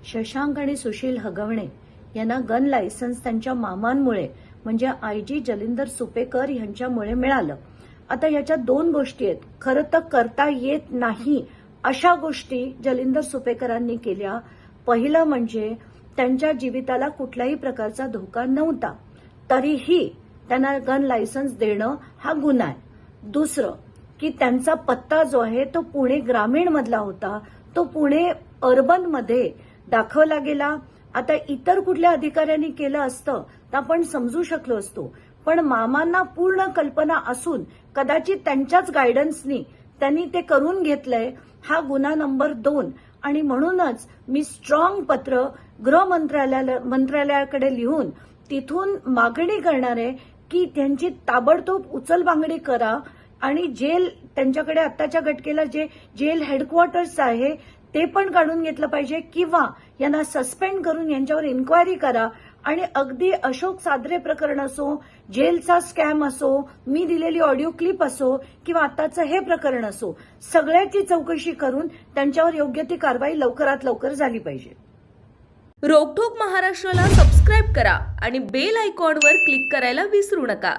शशांक आणि सुशील हगवणे यांना gun licence त्यांच्या मामांमुळे म्हणजे आयजी जलिंदर सुपेकर यांच्यामुळे मिळालं. आता याच्यात दोन गोष्टी आहेत. खरं तर करता येत नाही अशा गोष्टी जलिंदर सुपेकरांनी केल्या. पहिलं म्हणजे त्यांच्या जीविताला कुठल्याही प्रकारचा धोका नव्हता, तरीही त्यांना गन लायसन्स देणं हा गुन्हा आहे. दुसरं की त्यांचा पत्ता जो आहे तो पुणे ग्रामीण मधला होता, तो पुणे अर्बन मध्ये दाखवला गेला. आता इतर कुठल्या अधिकाऱ्यांनी केलं असतं तर आपण समजू शकलो असतो, पण मामांना पूर्ण कल्पना असून कदाचित त्यांच्याच गायडन्सनी त्यांनी ते करून घेतलंय. हा गुन्हा नंबर 2 आणि म्हणूनच मी स्ट्रॉंग पत्र गृह मंत्रालयाकडे लिहून तिथून मागणी करणार आहे की त्यांची ताबडतोब उचलबांगडी करा आणि जेल त्यांच्याकडे आत्ताच्या घटकेला जे जेल हेडक्वार्टर्स आहे ते पण काढून घेतलं पाहिजे किंवा यांना सस्पेंड करून यांच्यावर इन्क्वायरी करा. आणि अगदी अशोक सादरे प्रकरण असो, जेलचा स्कॅम असो, मी दिलेली ऑडिओ क्लिप असो किंवा आताचं हे प्रकरण असो, सगळ्याची चौकशी करून त्यांच्यावर योग्य ती कारवाई लवकरात लवकर झाली पाहिजे. रोकठोक महाराष्ट्राला सबस्क्राईब करा आणि बेल आयकॉनवर क्लिक करायला विसरू नका.